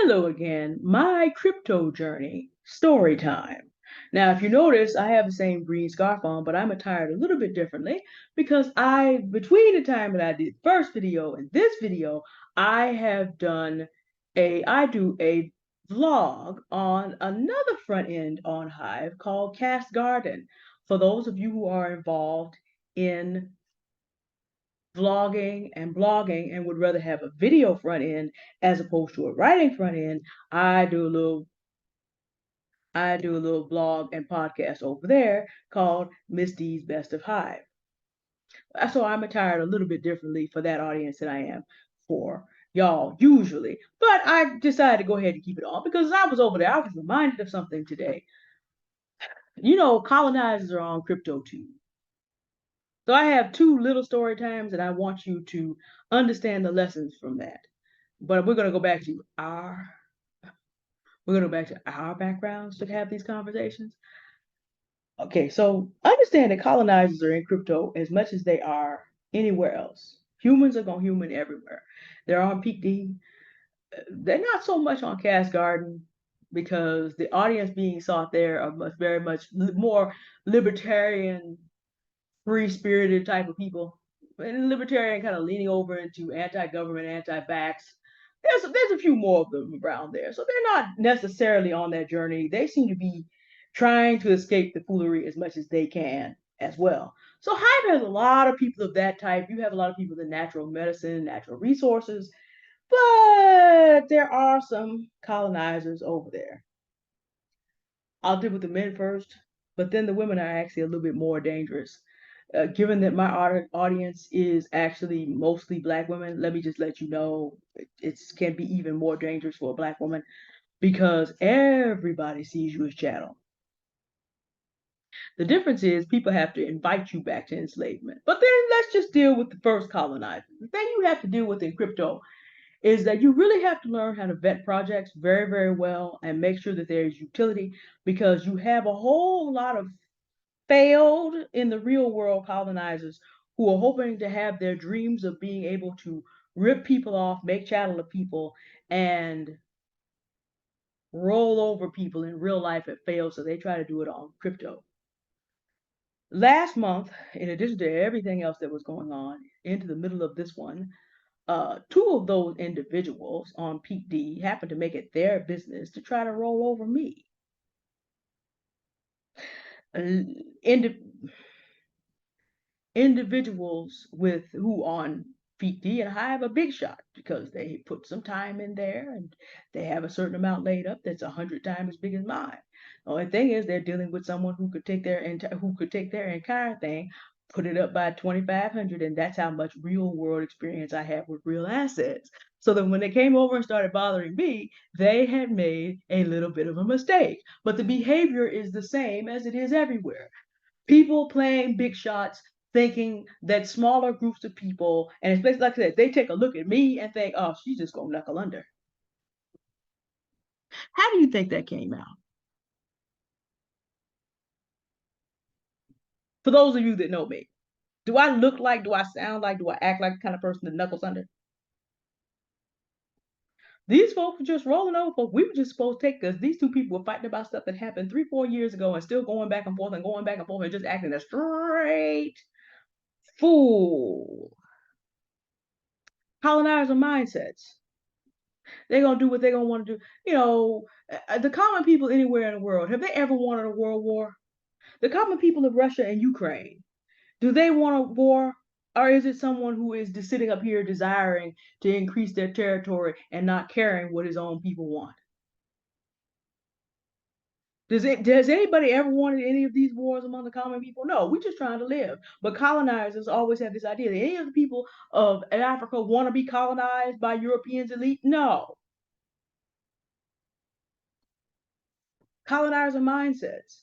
Hello again, my crypto journey, story time. Now, if you notice, I have the same green scarf on, but I'm attired a little bit differently because between the time that I did the first video and this video, I do a vlog on another front end on Hive called Cast Garden. For those of you who are involved in vlogging and blogging and would rather have a video front end as opposed to a writing front end, I do a little blog and podcast over there called Miss D's Best of Hive. So I'm attired a little bit differently for that audience than I am for y'all usually. But I decided to go ahead and keep it on because I was over there. I was reminded of something today. You know, colonizers are on crypto too. So I have two little story times and I want you to understand the lessons from that. But we're going to go back to our backgrounds to have these conversations. Okay, so understand that colonizers are in crypto as much as they are anywhere else. Humans are going human everywhere. They're on Peak D. They're not so much on Cast Garden because the audience being sought there are very much more libertarian, free-spirited type of people. And libertarian kind of leaning over into anti-government, anti-vax. There's a few more of them around there. So they're not necessarily on that journey. They seem to be trying to escape the foolery as much as they can as well. So Hive has a lot of people of that type. You have a lot of people in natural medicine, natural resources, but there are some colonizers over there. I'll deal with the men first, but then the women are actually a little bit more dangerous. Given that my audience is actually mostly Black women, let me just let you know it can be even more dangerous for a Black woman because everybody sees you as chattel. The difference is people have to invite you back to enslavement. But then let's just deal with the first colonizer. The thing you have to deal with in crypto is that you really have to learn how to vet projects very, very well and make sure that there is utility because you have a whole lot of failed in the real world colonizers who are hoping to have their dreams of being able to rip people off, make chattel of people, and roll over people in real life. It fails, so they try to do it on crypto. Last month, in addition to everything else that was going on, into the middle of this one, two of those individuals on Peak D happened to make it their business to try to roll over me. Individuals with who on Peak D and Hive a big shot because they put some time in there and they have a certain amount laid up that's 100 times as big as mine. The only thing is they're dealing with someone who could take their entire thing, put it up by 2,500, and that's how much real world experience I have with real assets. So that when they came over and started bothering me, they had made a little bit of a mistake. But the behavior is the same as it is everywhere. People playing big shots, thinking that smaller groups of people, and especially like I said, they take a look at me and think, oh, she's just gonna knuckle under. How do you think that came out? For those of you that know me, do I look like, do I sound like, do I act like the kind of person that knuckles under? These folks were just rolling over. Folks. We were just supposed to take because these two people were fighting about stuff that happened 3, 4 years ago and still going back and forth and going back and forth and just acting a straight fool. Colonizer mindsets. They're gonna do what they're gonna want to do. You know, the common people anywhere in the world, have they ever wanted a world war? The common people of Russia and Ukraine, do they want a war? Or is it someone who is just sitting up here desiring to increase their territory and not caring what his own people want? Does anybody ever wanted any of these wars among the common people? No, we're just trying to live. But colonizers always have this idea that any of the people of Africa want to be colonized by Europeans elite. No. Colonizer mindsets.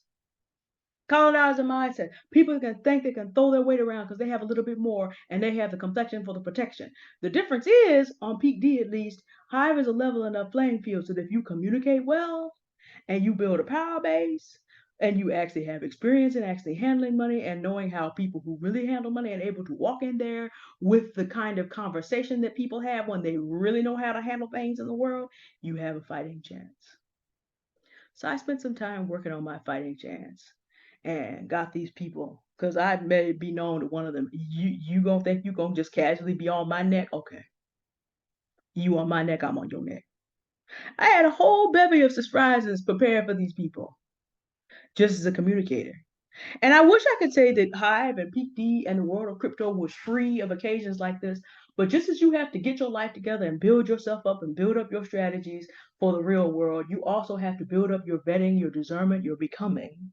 Colonizer mindset. People can think they can throw their weight around because they have a little bit more and they have the complexion for the protection. The difference is, on Peak D at least, Hive is a level enough playing field so that if you communicate well and you build a power base, and you actually have experience in actually handling money and knowing how people who really handle money and able to walk in there with the kind of conversation that people have when they really know how to handle things in the world, you have a fighting chance. So I spent some time working on my fighting chance and got these people because I may be known to one of them. You gonna think you gonna just casually be on my neck? Okay, you on my neck, I'm on your neck. I had a whole bevy of surprises prepared for these people, just as a communicator. And I wish I could say that Hive and Peak D and the world of crypto was free of occasions like this. But just as you have to get your life together and build yourself up and build up your strategies for the real world, you also have to build up your vetting, your discernment, your becoming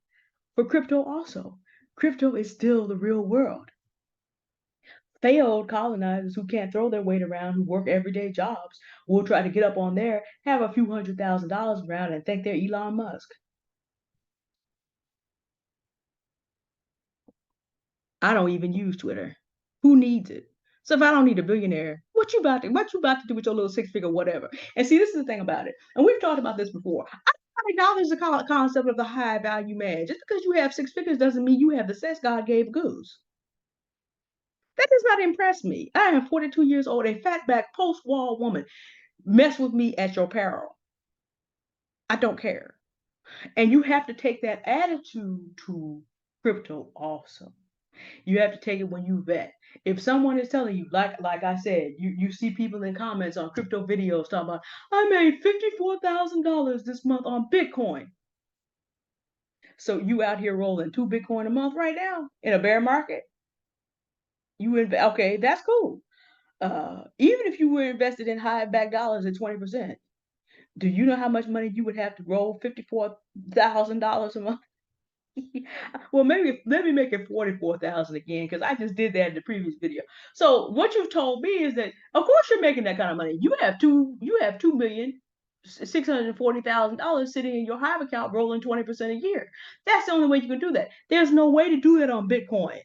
for crypto also. Crypto is still the real world. Failed colonizers who can't throw their weight around, who work everyday jobs, will try to get up on there, have a few $100,000 around, and think they're Elon Musk. I don't even use Twitter. Who needs it? So if I don't need a billionaire, what you about to do with your little six figure whatever? And see, this is the thing about it. And we've talked about this before. I acknowledge the concept of the high value man. Just because you have six figures doesn't mean you have the sense God gave goose. That does not impress me. I am 42 years old, a fatback post-wall woman. Mess with me at your peril. I don't care. And you have to take that attitude to crypto also. You have to take it when you vet. If someone is telling you, like I said, you see people in comments on crypto videos talking about, I made $54,000 this month on Bitcoin. So you out here rolling 2 Bitcoin a month right now in a bear market. Okay, that's cool. Even if you were invested in high back dollars at 20%, do you know how much money you would have to roll $54,000 a month? Well, maybe let me make it 44,000 again because I just did that in the previous video. So what you've told me is that of course you're making that kind of money. You have 2,640,000 sitting in your Hive account rolling 20% a year. That's the only way you can do that. There's no way to do that on Bitcoin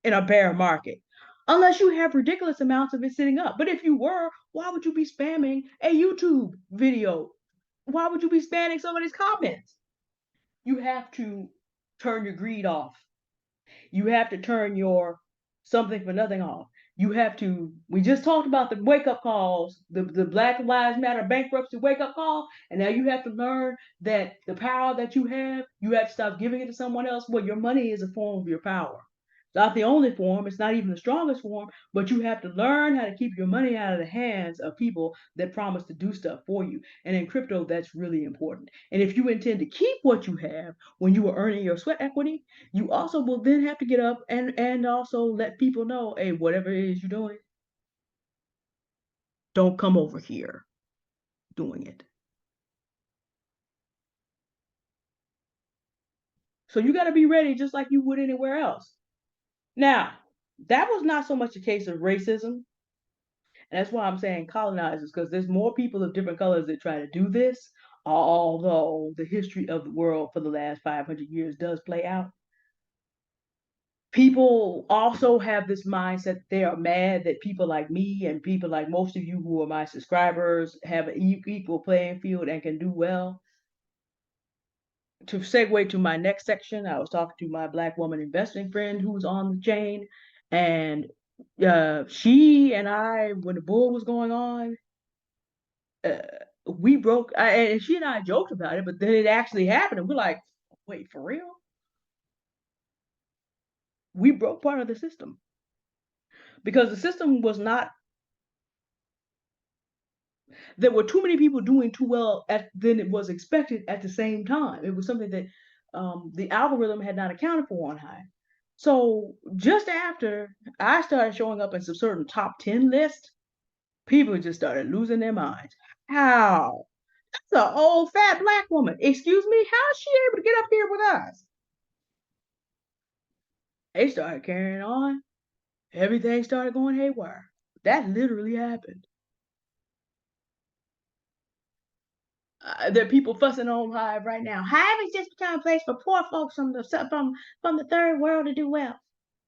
in a bear market. Unless you have ridiculous amounts of it sitting up. But if you were, why would you be spamming a YouTube video? Why would you be spamming somebody's comments? You have to turn your greed off. You have to turn your something for nothing off. You have to, we just talked about the wake up calls, the Black Lives Matter bankruptcy wake up call. And now you have to learn that the power that you have to stop giving it to someone else. Well, your money is a form of your power. It's not the only form, it's not even the strongest form, but you have to learn how to keep your money out of the hands of people that promise to do stuff for you. And in crypto, that's really important. And if you intend to keep what you have when you are earning your sweat equity, you also will then have to get up and also let people know, hey, whatever it is you're doing, don't come over here doing it. So you got to be ready just like you would anywhere else. Now, that was not so much a case of racism. And that's why I'm saying colonizers, because there's more people of different colors that try to do this, although the history of the world for the last 500 years does play out. People also have this mindset they are mad that people like me and people like most of you who are my subscribers have an equal playing field and can do well. To segue to my next section, I was talking to my Black woman investing friend who's on the chain, and she and I, when the bull was going on, uh, we broke, and she and I joked about it, but then it actually happened, and we're like, wait, for real? We broke part of the system because the system was not, there were too many people doing too well than it was expected at the same time. It was something that the algorithm had not accounted for on Hive. So just after I started showing up in some certain top 10 lists, people just started losing their minds. How? That's an old fat Black woman. Excuse me, how is she able to get up here with us? They started carrying on. Everything started going haywire. That literally happened. There are people fussing on Hive right now. Hive has just become a place for poor folks from the third world to do well.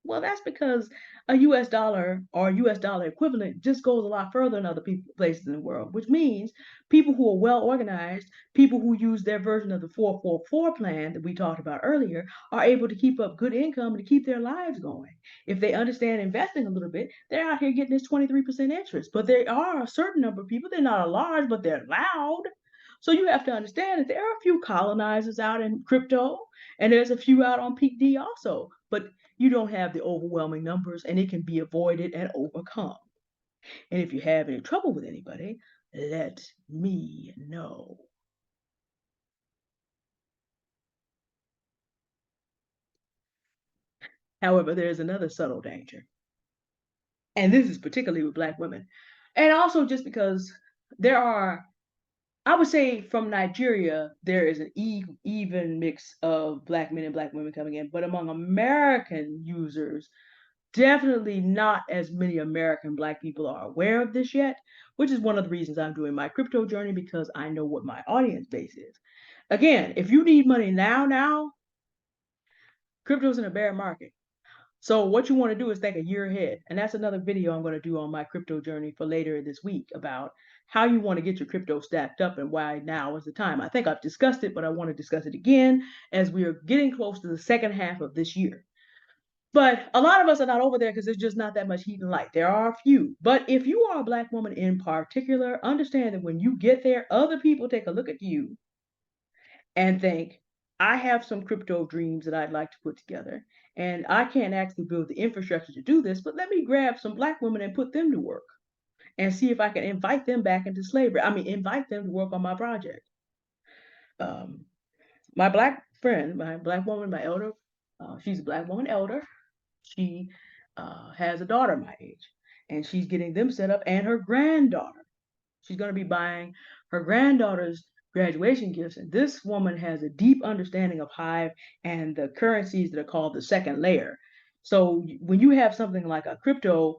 Well, that's because a US dollar or US dollar equivalent just goes a lot further in other places in the world, which means people who are well organized, people who use their version of the 444 plan that we talked about earlier, are able to keep up good income and to keep their lives going. If they understand investing a little bit, they're out here getting this 23% interest. But there are a certain number of people, they're not a large, but they're loud. So you have to understand that there are a few colonizers out in crypto, and there's a few out on Peak D also. But you don't have the overwhelming numbers, and it can be avoided and overcome. And if you have any trouble with anybody, let me know. However, there is another subtle danger, and this is particularly with Black women. And also just because there are, I would say from Nigeria, there is an even mix of Black men and Black women coming in, but among American users, definitely not as many American Black people are aware of this yet, which is one of the reasons I'm doing my crypto journey because I know what my audience base is. Again, if you need money now, crypto's in a bear market. So what you want to do is think a year ahead. And that's another video I'm going to do on my crypto journey for later this week about how you want to get your crypto stacked up and why now is the time. I think I've discussed it, but I want to discuss it again as we are getting close to the second half of this year. But a lot of us are not over there because there's just not that much heat and light. There are a few. But if you are a Black woman in particular, understand that when you get there, other people take a look at you and think, I have some crypto dreams that I'd like to put together. And I can't actually build the infrastructure to do this, but let me grab some Black women and put them to work and see if I can invite them back into slavery. I mean, invite them to work on my project. Um, my Black friend, my Black woman, my elder, she's a Black woman elder. She has a daughter my age, and she's getting them set up and her granddaughter. She's going to be buying her granddaughter's graduation gifts. And this woman has a deep understanding of Hive and the currencies that are called the second layer. So when you have something like a crypto,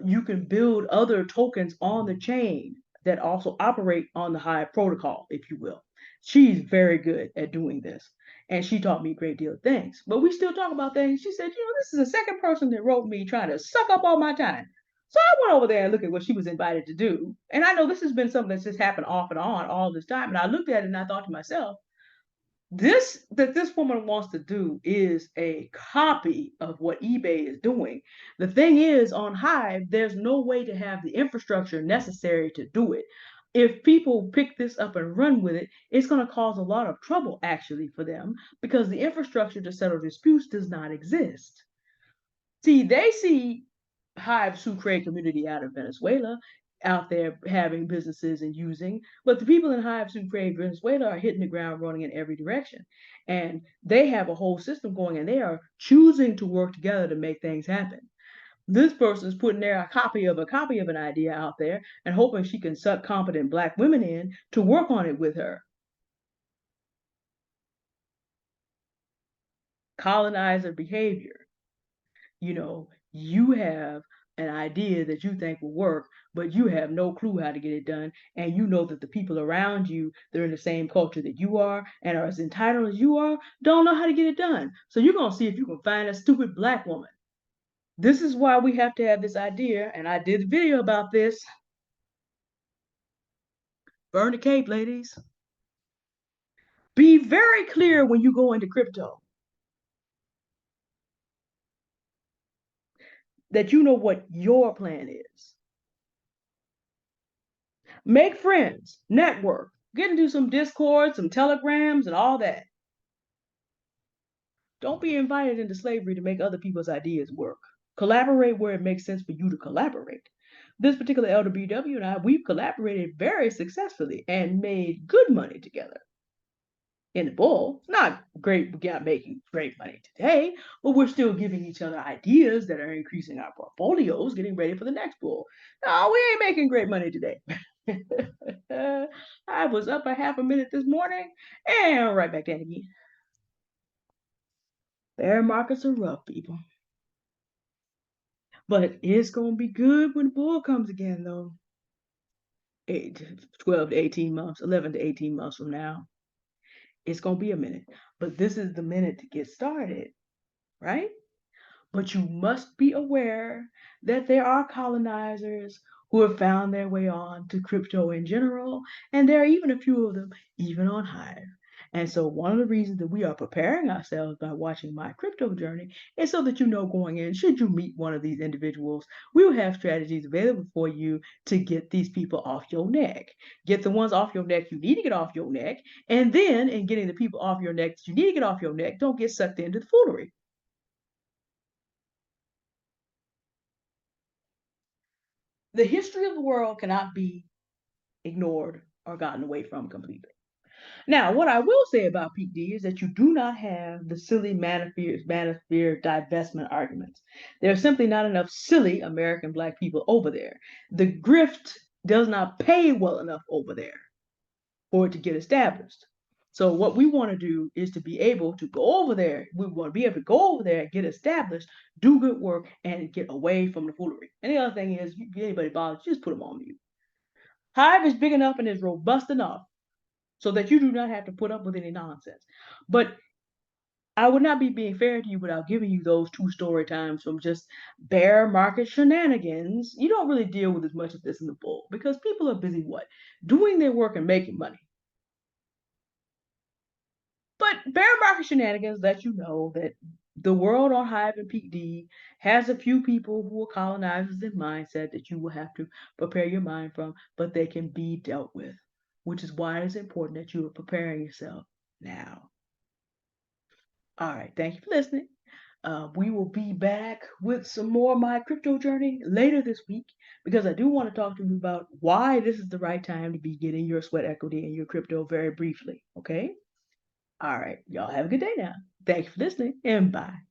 you can build other tokens on the chain that also operate on the Hive protocol, if you will. She's very good at doing this. And she taught me a great deal of things. But we still talk about things. She said, this is the second person that wrote me trying to suck up all my time. So I went over there and looked at what she was invited to do. And I know this has been something that's just happened off and on all this time. And I looked at it and I thought to myself, this that this woman wants to do is a copy of what eBay is doing. The thing is, on Hive, there's no way to have the infrastructure necessary to do it. If people pick this up and run with it, it's going to cause a lot of trouble actually for them because the infrastructure to settle disputes does not exist. See, they see Hive Sucre community out of Venezuela out there having businesses and using, but the people in Hive Sucre Venezuela are hitting the ground running in every direction. And they have a whole system going and they are choosing to work together to make things happen. This person's putting there a copy of an idea out there and hoping she can suck competent Black women in to work on it with her. Colonizer behavior. You have an idea that you think will work, but you have no clue how to get it done. And you know that the people around you, they're in the same culture that you are and are as entitled as you are, don't know how to get it done. So you're going to see if you can find a stupid Black woman. This is why we have to have this idea. And I did a video about this. Burn the cape, ladies. Be very clear when you go into crypto that you know what your plan is. Make friends, network, get into some Discord, some Telegrams, and all that. Don't be invited into slavery to make other people's ideas work. Collaborate where it makes sense for you to collaborate. This particular Elder BW and I, we've collaborated very successfully and made good money together. In the bull, not great, we're not making great money today, but we're still giving each other ideas that are increasing our portfolios, getting ready for the next bull. No, we ain't making great money today. I was up a half a minute this morning and right back down again. Bear markets are rough, people. But it's going to be good when the bull comes again, though. 12 to 18 months, 11 to 18 months from now. It's going to be a minute. But this is the minute to get started, right? But you must be aware that there are colonizers who have found their way on to crypto in general, and there are even a few of them even on Hive. And so one of the reasons that we are preparing ourselves by watching my crypto journey is so that you know going in, should you meet one of these individuals, we will have strategies available for you to get these people off your neck. Get the ones off your neck you need to get off your neck, and then in getting the people off your neck that you need to get off your neck, don't get sucked into the foolery. The history of the world cannot be ignored or gotten away from completely. Now, what I will say about Pete D is that you do not have the silly manosphere divestment arguments. There are simply not enough silly American black people over there. The grift does not pay well enough over there for it to get established. So what we want to do is to be able to go over there. We want to be able to go over there, get established, do good work, and get away from the foolery. And the other thing is, if anybody bothers, just put them on mute. Hive is big enough and is robust enough so that you do not have to put up with any nonsense. But I would not be being fair to you without giving you those two story times from just bear market shenanigans. You don't really deal with as much of this in the bull because people are busy what? Doing their work and making money. But bear market shenanigans let you know that the world on Hive and Peak D has a few people who are colonizers in mindset that you will have to prepare your mind from, but they can be dealt with, which is why it's important that you are preparing yourself now. All right, thank you for listening. We will be back with some more of my crypto journey later this week because I do want to talk to you about why this is the right time to be getting your sweat equity and your crypto very briefly. Okay? All right. Y'all have a good day now. Thanks for listening and bye.